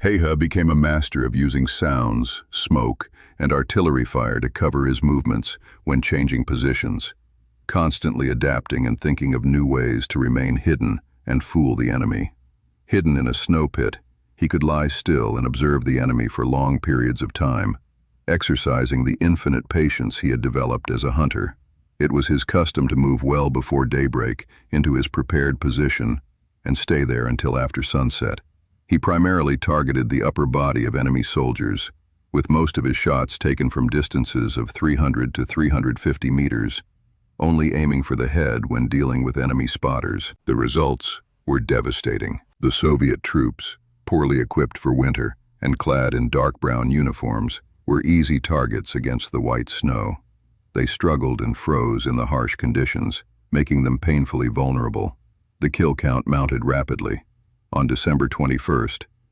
Häyhä became a master of using sounds, smoke, and artillery fire to cover his movements when changing positions, constantly adapting and thinking of new ways to remain hidden and fool the enemy. Hidden in a snow pit, he could lie still and observe the enemy for long periods of time, exercising the infinite patience he had developed as a hunter. It was his custom to move well before daybreak into his prepared position and stay there until after sunset. He primarily targeted the upper body of enemy soldiers, with most of his shots taken from distances of 300 to 350 meters, only aiming for the head when dealing with enemy spotters. The results were devastating. The Soviet troops, poorly equipped for winter and clad in dark brown uniforms, were easy targets against the white snow. They struggled and froze in the harsh conditions, making them painfully vulnerable. The kill count mounted rapidly. On December 21,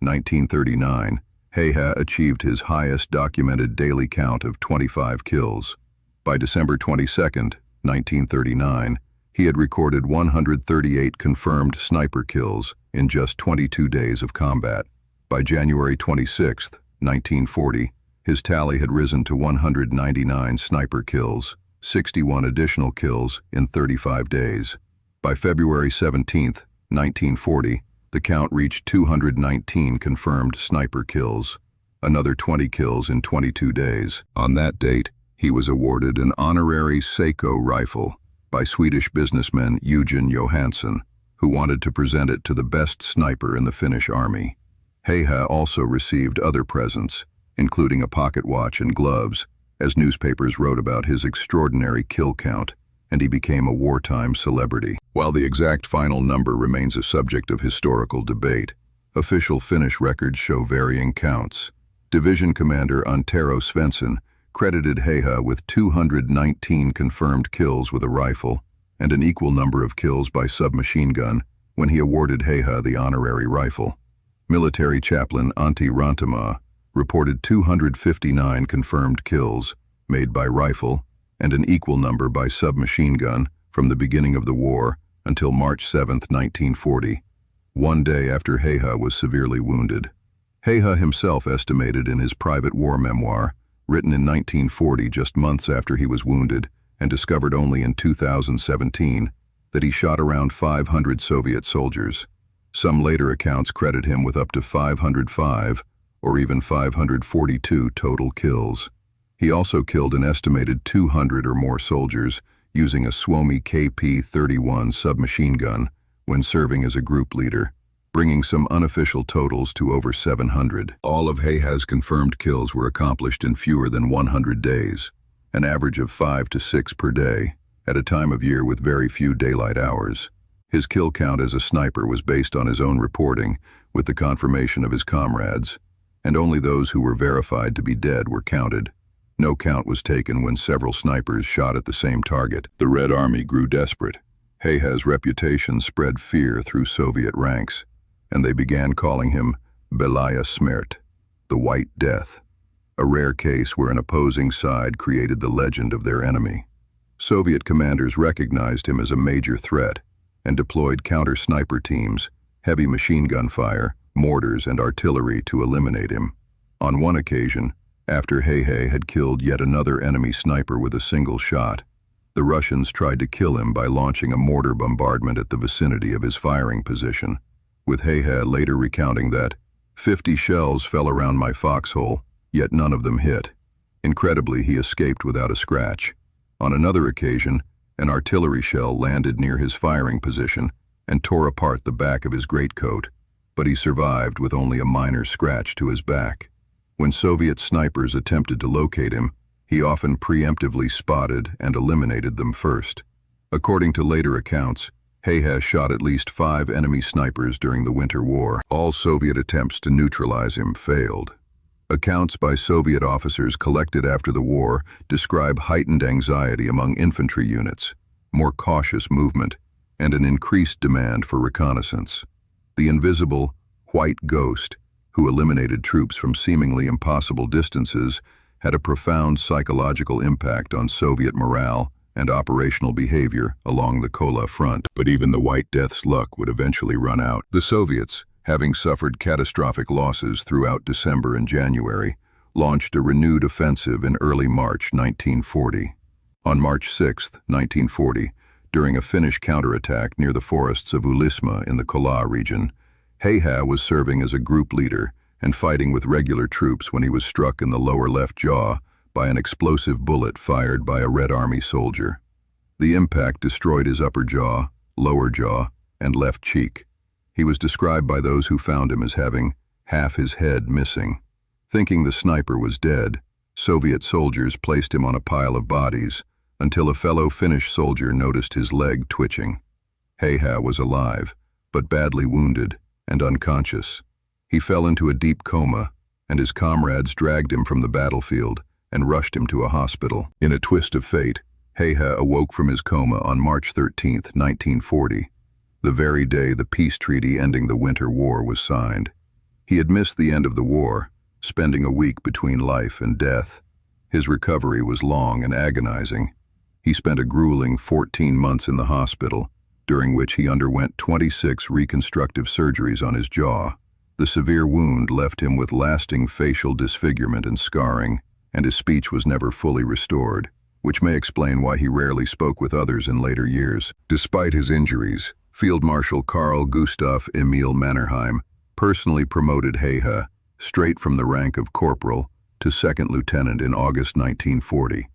1939, Häyhä achieved his highest documented daily count of 25 kills. By December 22, 1939, he had recorded 138 confirmed sniper kills in just 22 days of combat. By January 26, 1940, his tally had risen to 199 sniper kills, 61 additional kills in 35 days. By February 17, 1940, the count reached 219 confirmed sniper kills, another 20 kills in 22 days. On that date, he was awarded an honorary Seiko rifle by Swedish businessman Eugen Johansson, who wanted to present it to the best sniper in the Finnish army. Häyhä also received other presents, including a pocket watch and gloves, as newspapers wrote about his extraordinary kill count, and he became a wartime celebrity. While the exact final number remains a subject of historical debate, official Finnish records show varying counts. Division Commander Antero Svensson credited Häyhä with 219 confirmed kills with a rifle and an equal number of kills by submachine gun when he awarded Häyhä the honorary rifle. Military chaplain Antti Rantamaa reported 259 confirmed kills made by rifle and an equal number by submachine gun from the beginning of the war until March 7, 1940, one day after Häyhä was severely wounded. Häyhä himself estimated in his private war memoir, written in 1940 just months after he was wounded and discovered only in 2017, that he shot around 500 Soviet soldiers. Some later accounts credit him with up to 505 or even 542 total kills. He also killed an estimated 200 or more soldiers using a Suomi KP-31 submachine gun when serving as a group leader, bringing some unofficial totals to over 700. All of Häyhä's confirmed kills were accomplished in fewer than 100 days, an average of 5 to 6 per day, at a time of year with very few daylight hours. His kill count as a sniper was based on his own reporting, with the confirmation of his comrades, and only those who were verified to be dead were counted. No count was taken when several snipers shot at the same target. The Red Army grew desperate. Häyhä's reputation spread fear through Soviet ranks, and they began calling him Belaya Smert, the White Death, a rare case where an opposing side created the legend of their enemy. Soviet commanders recognized him as a major threat and deployed counter-sniper teams, heavy machine gun fire, mortars, and artillery to eliminate him. On one occasion, after Häyhä had killed yet another enemy sniper with a single shot, the Russians tried to kill him by launching a mortar bombardment at the vicinity of his firing position, with Häyhä later recounting that 50 shells fell around my foxhole, yet none of them hit. Incredibly, he escaped without a scratch. On another occasion, an artillery shell landed near his firing position and tore apart the back of his greatcoat, but he survived with only a minor scratch to his back. When Soviet snipers attempted to locate him, he often preemptively spotted and eliminated them first. According to later accounts, Häyhä shot at least 5 enemy snipers during the Winter War. All Soviet attempts to neutralize him failed. Accounts by Soviet officers collected after the war describe heightened anxiety among infantry units, more cautious movement, and an increased demand for reconnaissance. The invisible, white ghost, who eliminated troops from seemingly impossible distances, had a profound psychological impact on Soviet morale and operational behavior along the Kollaa front. But even the White Death's luck would eventually run out. The Soviets, having suffered catastrophic losses throughout December and January, launched a renewed offensive in early March 1940. On March 6, 1940, during a Finnish counterattack near the forests of Ulisma in the Kollaa region, Häyhä was serving as a group leader and fighting with regular troops when he was struck in the lower left jaw by an explosive bullet fired by a Red Army soldier. The impact destroyed his upper jaw, lower jaw, and left cheek. He was described by those who found him as having half his head missing. Thinking the sniper was dead, Soviet soldiers placed him on a pile of bodies until a fellow Finnish soldier noticed his leg twitching. Häyhä was alive, but badly wounded and unconscious. He fell into a deep coma, and his comrades dragged him from the battlefield and rushed him to a hospital. In a twist of fate, Häyhä awoke from his coma on March 13, 1940, the very day the peace treaty ending the Winter War was signed. He had missed the end of the war, spending a week between life and death. His recovery was long and agonizing. He spent a grueling 14 months in the hospital, during which he underwent 26 reconstructive surgeries on his jaw. The severe wound left him with lasting facial disfigurement and scarring, and his speech was never fully restored, which may explain why he rarely spoke with others in later years. Despite his injuries, Field Marshal Carl Gustaf Emil Mannerheim personally promoted Häyhä straight from the rank of corporal to second lieutenant in August 1940,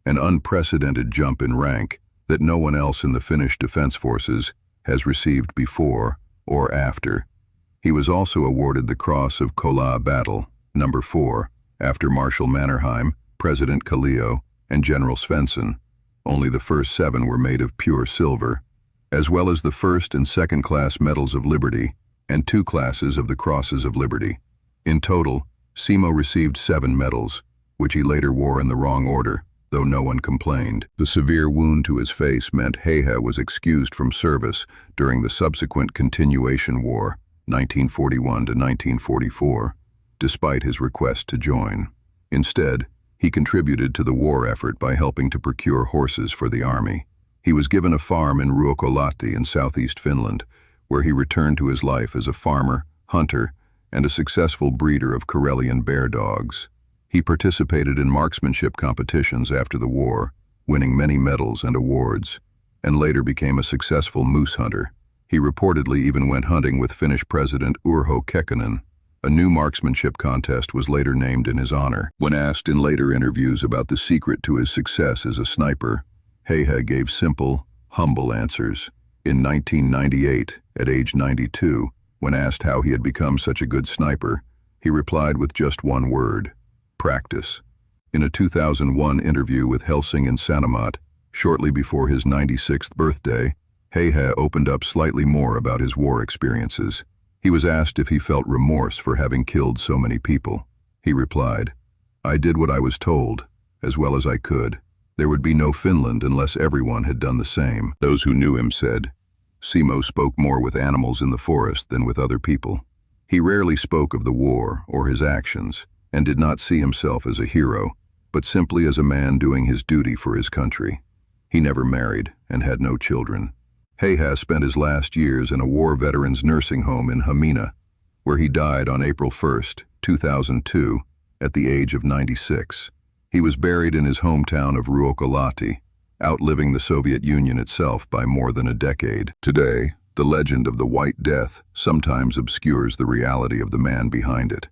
an unprecedented jump in rank that no one else in the Finnish Defense Forces has received before or after. He was also awarded the Cross of Kollaa Battle, number 4, after Marshal Mannerheim, President Kallio, and General Svensson. Only the first 7 were made of pure silver, as well as the first and second class Medals of Liberty and 2 classes of the Crosses of Liberty. In total, Simo received 7 medals, which he later wore in the wrong order, though no one complained. The severe wound to his face meant Häyhä was excused from service during the subsequent Continuation War, 1941 to 1944, despite his request to join. Instead, he contributed to the war effort by helping to procure horses for the army. He was given a farm in Ruokolahti in southeast Finland, where he returned to his life as a farmer, hunter, and a successful breeder of Karelian bear dogs. He participated in marksmanship competitions after the war, winning many medals and awards, and later became a successful moose hunter. He reportedly even went hunting with Finnish President Urho Kekkonen. A new marksmanship contest was later named in his honor. When asked in later interviews about the secret to his success as a sniper, Häyhä gave simple, humble answers. In 1998, at age 92, when asked how he had become such a good sniper, he replied with just one word: practice. In a 2001 interview with Helsing and Sanomat, shortly before his 96th birthday, Häyhä opened up slightly more about his war experiences. He was asked if he felt remorse for having killed so many people. He replied, "I did what I was told, as well as I could. There would be no Finland unless everyone had done the same." Those who knew him said, Simo spoke more with animals in the forest than with other people. He rarely spoke of the war or his actions, and did not see himself as a hero, but simply as a man doing his duty for his country. He never married and had no children. Häyhä spent his last years in a war veterans nursing home in Hamina, where he died on April 1, 2002, at the age of 96. He was buried in his hometown of Ruokolahti, outliving the Soviet Union itself by more than a decade. Today, the legend of the White Death sometimes obscures the reality of the man behind it.